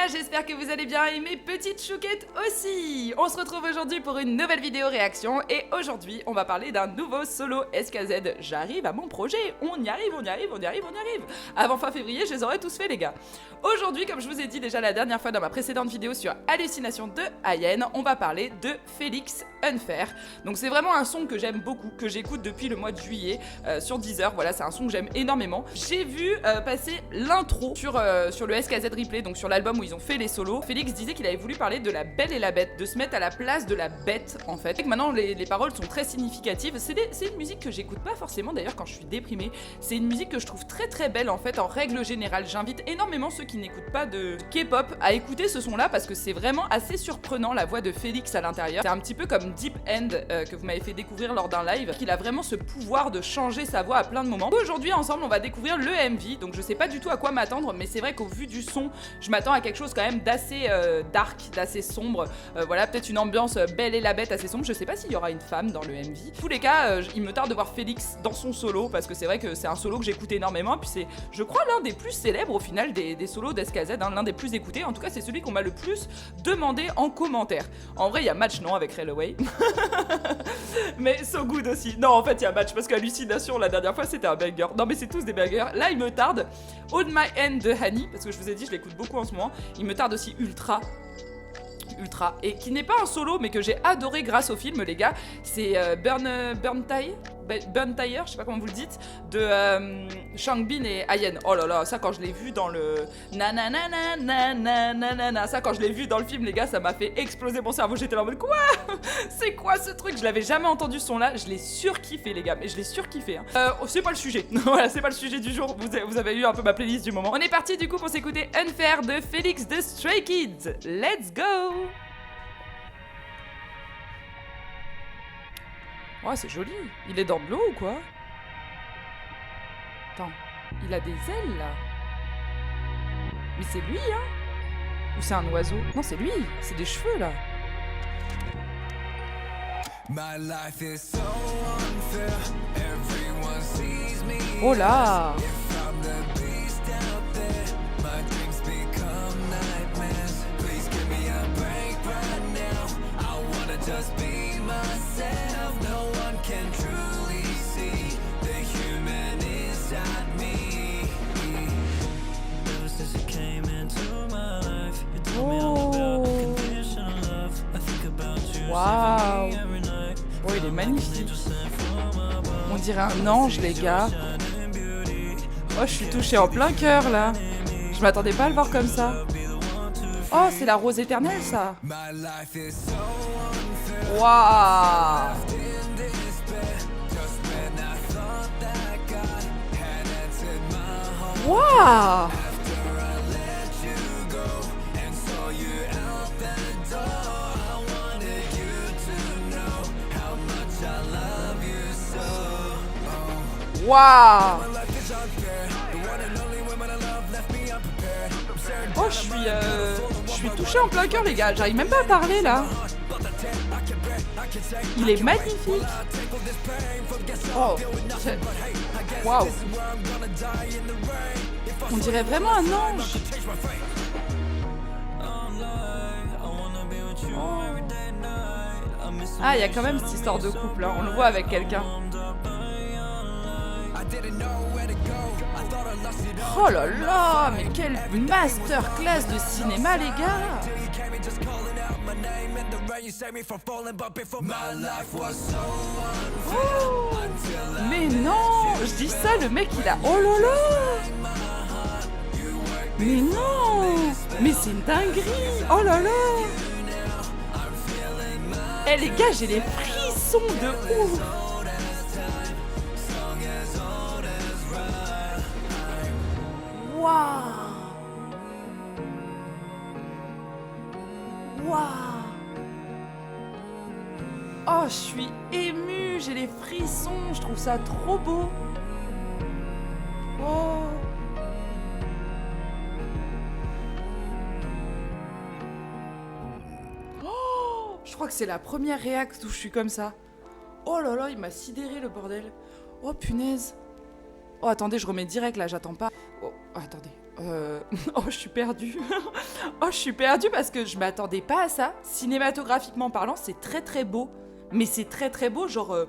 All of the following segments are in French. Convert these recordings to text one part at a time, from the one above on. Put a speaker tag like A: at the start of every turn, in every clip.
A: gars, j'espère que vous allez bien et mes petites chouquettes aussi. On se retrouve aujourd'hui pour une nouvelle vidéo réaction et aujourd'hui on va parler d'un nouveau solo SKZ. J'arrive à mon projet, on y arrive. Avant fin février, je les aurai tous faits les gars. Aujourd'hui, comme je vous ai dit déjà la dernière fois dans ma précédente vidéo sur Hallucination de Ayen, on va parler de Félix Unfair. Donc c'est vraiment un son que j'aime beaucoup, que j'écoute depuis le mois de juillet sur Deezer. Voilà, c'est un son que j'aime énormément. J'ai vu passer l'intro sur le SKZ Replay, donc sur l'album où ils ont fait les solos. Félix disait qu'il avait voulu parler de la Belle et la Bête, de se mettre à la place de la bête en fait. Et que maintenant les paroles sont très significatives. C'est une musique que j'écoute pas forcément d'ailleurs quand je suis déprimée. C'est une musique que je trouve très très belle en fait en règle générale. J'invite énormément ceux qui n'écoutent pas de K-pop à écouter ce son là parce que c'est vraiment assez surprenant la voix de Félix à l'intérieur. C'est un petit peu comme Deep End que vous m'avez fait découvrir lors d'un live, qu'il a vraiment ce pouvoir de changer sa voix à plein de moments. Aujourd'hui ensemble on va découvrir le MV, donc je sais pas du tout à quoi m'attendre, mais c'est vrai qu'au vu du son, je m'attends à quelque chose quand même d'assez dark, d'assez sombre. Voilà, peut-être une ambiance Belle et la Bête assez sombre. Je sais pas s'il y aura une femme dans le MV. En tous les cas, il me tarde de voir Félix dans son solo parce que c'est vrai que c'est un solo que j'écoute énormément. Puis c'est, je crois, l'un des plus célèbres au final des solos d'SKZ, hein, l'un des plus écoutés. En tout cas, c'est celui qu'on m'a le plus demandé en commentaire. En vrai, il y a match non avec Railway. Mais So Good aussi. Non, en fait, il y a match parce qu'Hallucination, la dernière fois, c'était un banger. Non, mais c'est tous des bangers. Là, il me tarde Hold My Hand de Hani, parce que je vous ai dit, je l'écoute beaucoup en ce moment. Il me tarde aussi Ultra, et qui n'est pas un solo, mais que j'ai adoré grâce au film, les gars. C'est Burn Tire, je sais pas comment vous le dites, de Changbin et Ayen. Oh là là, ça quand je l'ai vu dans le nanana, ça quand je l'ai vu dans le film, les gars, ça m'a fait exploser mon cerveau. J'étais là en mode quoi? C'est quoi ce truc? Je l'avais jamais entendu ce son là, je l'ai surkiffé les gars, mais je l'ai surkiffé. Hein. C'est pas le sujet. Voilà, c'est pas le sujet du jour. Vous avez eu un peu ma playlist du moment. On est parti du coup pour s'écouter Unfair de Félix de Stray Kids. Let's go. Ouais, c'est joli. Il est dans de l'eau ou quoi? Attends, il a des ailes là. Mais c'est lui, hein? Ou c'est un oiseau? Non, c'est lui. C'est des cheveux là. Oh là! Waouh! Oh, il est magnifique. On dirait un ange, les gars. Oh, je suis touchée en plein cœur, là. Je m'attendais pas à le voir comme ça. Oh, c'est la rose éternelle, ça. Waouh! Waouh! Waouh! Oh, je suis touchée en plein cœur, les gars. J'arrive même pas à parler là. Il est magnifique. Oh, waouh! On dirait vraiment un ange. Oh. Ah, il y a quand même cette histoire de couple, hein. On le voit avec quelqu'un. Oh là là, mais quelle masterclass de cinéma, les gars! Oh, mais non, je dis ça, le mec il a... Oh là là! Mais non! Mais c'est une dinguerie! Oh là là! Eh les gars, j'ai les frissons de ouf! Waouh! Waouh! Oh, je suis émue, j'ai les frissons, je trouve ça trop beau. Oh! Oh! Je crois que c'est la première réact où je suis comme ça. Oh là là, il m'a sidéré le bordel. Oh punaise. Oh attendez, je remets direct là, j'attends pas. Oh attendez. Oh, je suis perdue. Oh, je suis perdue parce que je m'attendais pas à ça. Cinématographiquement parlant, c'est très très beau. Mais c'est très très beau, genre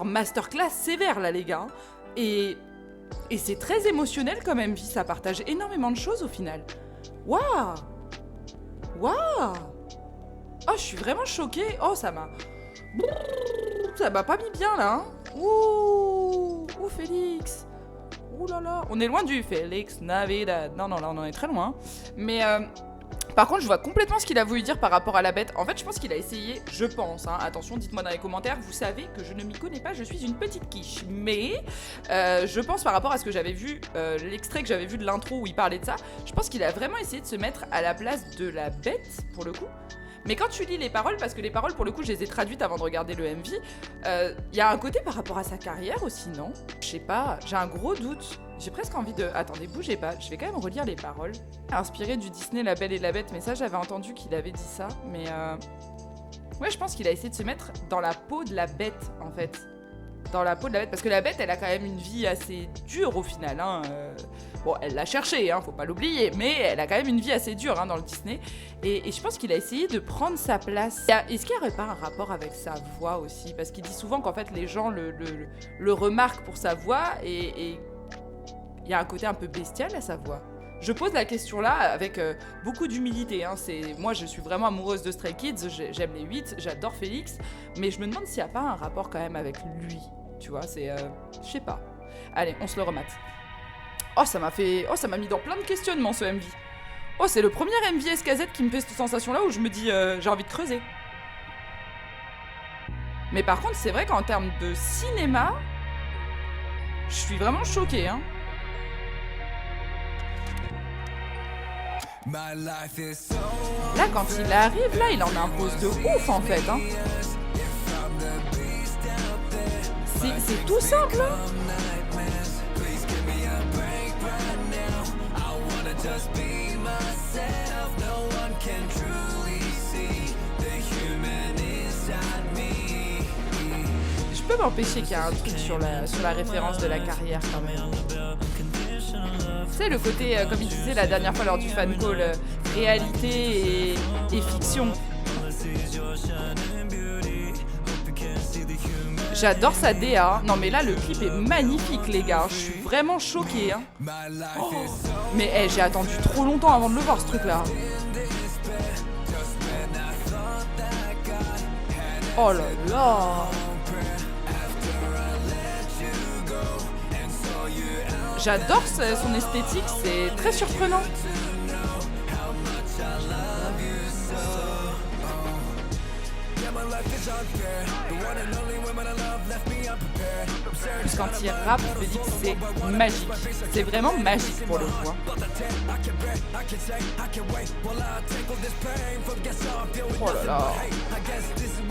A: masterclass sévère là, les gars. Et c'est très émotionnel quand même, ça partage énormément de choses au final. Waouh! Waouh! Oh, je suis vraiment choquée. Oh, ça m'a pas mis bien là, hein. Ouh, Félix. Ouh là là, on est loin du Félix Navidad. Non, là on en est très loin. Mais par contre, je vois complètement ce qu'il a voulu dire par rapport à la bête. En fait, je pense qu'il a essayé, je pense, hein, attention, dites-moi dans les commentaires, vous savez que je ne m'y connais pas, je suis une petite quiche. Mais je pense par rapport à ce que j'avais vu, l'extrait que j'avais vu de l'intro où il parlait de ça, je pense qu'il a vraiment essayé de se mettre à la place de la bête, pour le coup. Mais quand tu lis les paroles, parce que les paroles, pour le coup, je les ai traduites avant de regarder le MV, y a un côté par rapport à sa carrière aussi, non? Je sais pas, j'ai un gros doute. J'ai presque envie de... Attendez, bougez pas, je vais quand même relire les paroles. Inspiré du Disney La Belle et la Bête, mais ça, j'avais entendu qu'il avait dit ça, mais ouais, je pense qu'il a essayé de se mettre dans la peau de la bête, en fait. Dans la peau de la bête, parce que la bête, elle a quand même une vie assez dure, au final, hein. Bon, elle l'a cherché, hein, faut pas l'oublier, mais elle a quand même une vie assez dure, hein, dans le Disney. Et je pense qu'il a essayé de prendre sa place. Est-ce qu'il n'y aurait pas un rapport avec sa voix aussi? Parce qu'il dit souvent qu'en fait, les gens le remarquent pour sa voix, et il y a un côté un peu bestial à sa voix. Je pose la question là avec beaucoup d'humilité, hein. Moi, je suis vraiment amoureuse de Stray Kids, j'aime les 8, j'adore Félix, mais je me demande s'il n'y a pas un rapport quand même avec lui, tu vois, je sais pas. Allez, on se le remate. Oh, ça m'a mis dans plein de questionnements, ce MV. Oh, c'est le premier MV SKZ qui me fait cette sensation-là où je me dis, j'ai envie de creuser. Mais par contre, c'est vrai qu'en termes de cinéma, je suis vraiment choquée, hein. Là, quand il arrive, là, il en impose de ouf, en fait, hein. C'est tout simple, hein. Je peux m'empêcher qu'il y a un truc sur la référence de la carrière quand même. Tu sais, le côté, comme il disait la dernière fois lors du fan call, réalité et fiction. J'adore sa DA. Non mais là, le clip est magnifique, les gars. Je suis vraiment choquée, hein. Oh, mais j'ai attendu trop longtemps avant de le voir, ce truc-là. Oh là là. J'adore son esthétique, c'est très surprenant. Plus quand il rappe, Félix, c'est magique. C'est vraiment magique pour le coup. Oh là là.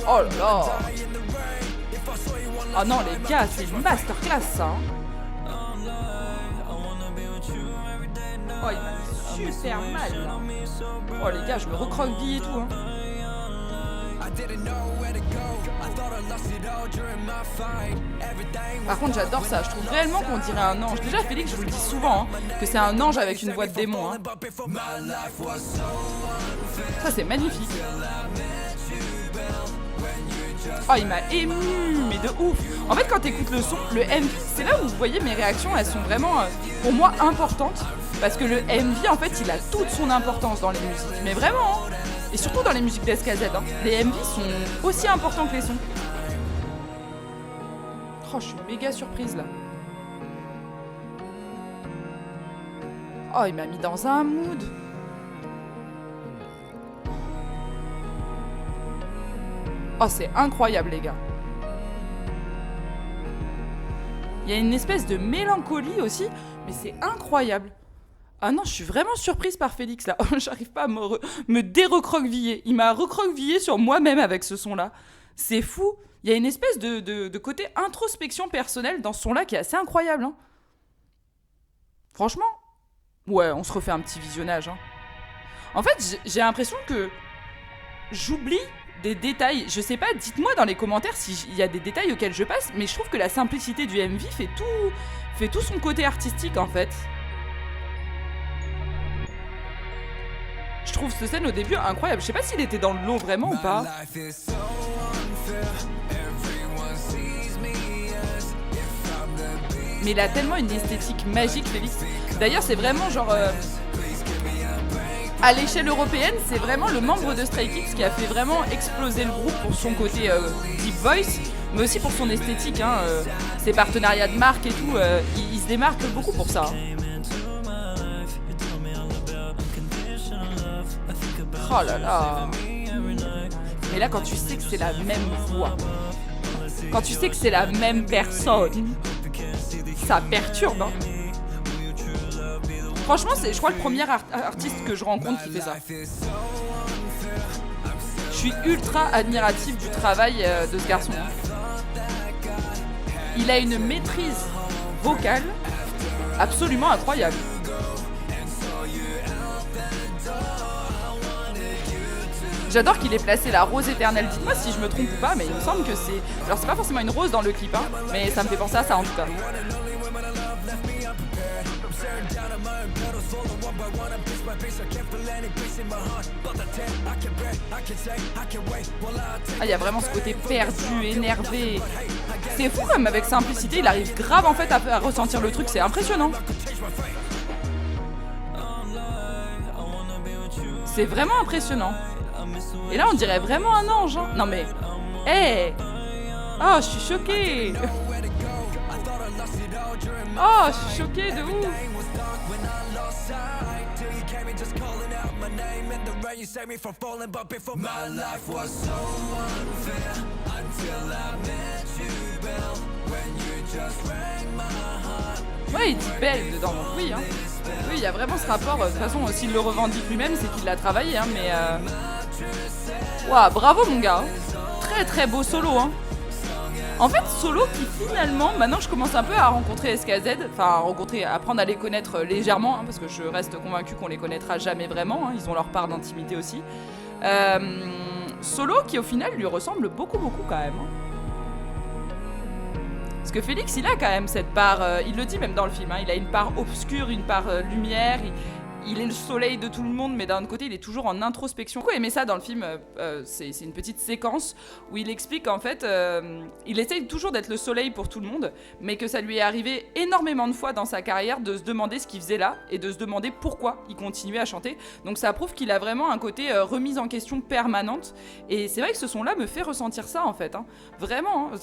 A: Oh là là. Oh non les gars, c'est une masterclass ça. Oh, il m'a super mal là. Oh les gars, je me recroqueville et tout, hein. Par contre, j'adore ça. Je trouve réellement qu'on dirait un ange. Déjà, Félix, je vous le dis souvent, hein, que c'est un ange avec une voix de démon, hein. Ça, c'est magnifique. Oh, il m'a ému, mais de ouf. En fait, quand t'écoutes le son, le MV, c'est là où vous voyez mes réactions, elles sont vraiment, pour moi, importantes. Parce que le MV, en fait, il a toute son importance dans les musiques. Mais vraiment, hein. Et surtout dans les musiques d'SKZ, hein. Les MV sont aussi importants que les sons. Oh, je suis méga surprise, là. Oh, il m'a mis dans un mood. Oh, c'est incroyable, les gars. Il y a une espèce de mélancolie aussi, mais c'est incroyable. Ah non, je suis vraiment surprise par Félix, là. J'arrive pas à me dérecroqueviller. Il m'a recroquevillé sur moi-même avec ce son-là. C'est fou. Il y a une espèce de côté introspection personnelle dans ce son-là qui est assez incroyable, hein. Franchement, ouais, on se refait un petit visionnage, hein. En fait, j'ai l'impression que j'oublie des détails. Je sais pas, dites-moi dans les commentaires s'il y a des détails auxquels je passe, mais je trouve que la simplicité du MV fait tout son côté artistique, en fait. Je trouve cette scène au début incroyable. Je sais pas s'il était dans le lot vraiment ou pas. Mais il a tellement une esthétique magique, Félix. D'ailleurs, c'est vraiment genre... à l'échelle européenne, c'est vraiment le membre de Stray Kids qui a fait vraiment exploser le groupe pour son côté deep voice, mais aussi pour son esthétique. Ses partenariats de marque et tout, il se démarque beaucoup pour ça. Oh là là. Mais là, quand tu sais que c'est la même voix, quand tu sais que c'est la même personne, ça perturbe. Hein. Franchement, c'est, je crois, le premier artiste que je rencontre qui fait ça. Je suis ultra admirative du travail de ce garçon. Il a une maîtrise vocale absolument incroyable. J'adore qu'il ait placé la rose éternelle. Dites-moi si je me trompe ou pas, mais il me semble que c'est... Alors c'est pas forcément une rose dans le clip, hein, mais ça me fait penser à ça en tout cas. Ah, il y a vraiment ce côté perdu, énervé. C'est fou comme avec simplicité, il arrive grave en fait à ressentir le truc, c'est impressionnant. C'est vraiment impressionnant. Et là on dirait vraiment un ange, hein. Non mais... Hey. Oh, je suis choquée. Oh, je suis choquée de ouf. Ouais, il dit belle dedans, donc oui, hein. Oui, il y a vraiment ce rapport. De toute façon, s'il le revendique lui-même, c'est qu'il l'a travaillé, hein, mais... Waouh, bravo mon gars. Très très beau solo, hein. En fait, solo qui finalement, maintenant je commence un peu à rencontrer SKZ, enfin à apprendre à les connaître légèrement, hein, parce que je reste convaincue qu'on les connaîtra jamais vraiment, hein, ils ont leur part d'intimité aussi. Solo qui au final lui ressemble beaucoup quand même. Hein. Parce que Félix, il a quand même cette part, il le dit même dans le film, hein, il a une part obscure, une part lumière, il est le soleil de tout le monde, mais d'un autre côté, il est toujours en introspection. J'ai beaucoup aimé ça dans le film, c'est une petite séquence où il explique qu'en fait, il essaye toujours d'être le soleil pour tout le monde, mais que ça lui est arrivé énormément de fois dans sa carrière de se demander ce qu'il faisait là, et de se demander pourquoi il continuait à chanter. Donc ça prouve qu'il a vraiment un côté remise en question permanente, et c'est vrai que ce son-là me fait ressentir ça en fait. Hein. Vraiment, hein,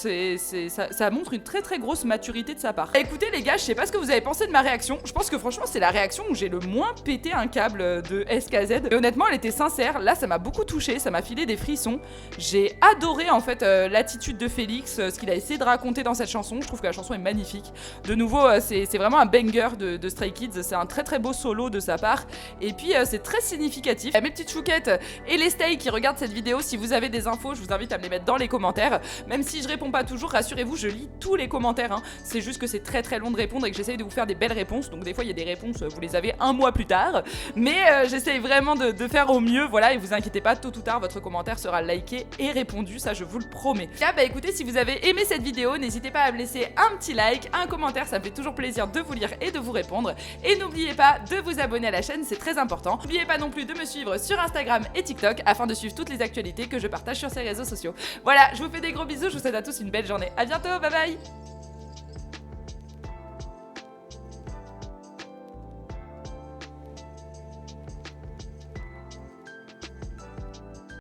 A: ça montre une très grosse maturité de sa part. Écoutez les gars, je sais pas ce que vous avez pensé de ma réaction, je pense que franchement c'est la réaction où j'ai le moins pété un câble de SKZ. Et honnêtement, elle était sincère. Là, ça m'a beaucoup touché, ça m'a filé des frissons. J'ai adoré en fait l'attitude de Félix, ce qu'il a essayé de raconter dans cette chanson. Je trouve que la chanson est magnifique. De nouveau, c'est vraiment un banger de Stray Kids. C'est un très beau solo de sa part. Et puis, c'est très significatif. Mes petites chouquettes et les stays qui regardent cette vidéo, si vous avez des infos, je vous invite à me les mettre dans les commentaires. Même si je réponds pas toujours, rassurez-vous, je lis tous les commentaires. Hein. C'est juste que c'est très long de répondre et que j'essaye de vous faire des belles réponses. Donc des fois, il y a des réponses, vous les avez un mois plus tard. Mais j'essaye vraiment de faire au mieux, voilà, et vous inquiétez pas, tôt ou tard, votre commentaire sera liké et répondu, ça je vous le promets. Là, bah écoutez, si vous avez aimé cette vidéo, n'hésitez pas à me laisser un petit like, un commentaire, ça me fait toujours plaisir de vous lire et de vous répondre. Et n'oubliez pas de vous abonner à la chaîne, c'est très important. N'oubliez pas non plus de me suivre sur Instagram et TikTok afin de suivre toutes les actualités que je partage sur ces réseaux sociaux. Voilà, je vous fais des gros bisous, je vous souhaite à tous une belle journée. À bientôt, bye bye.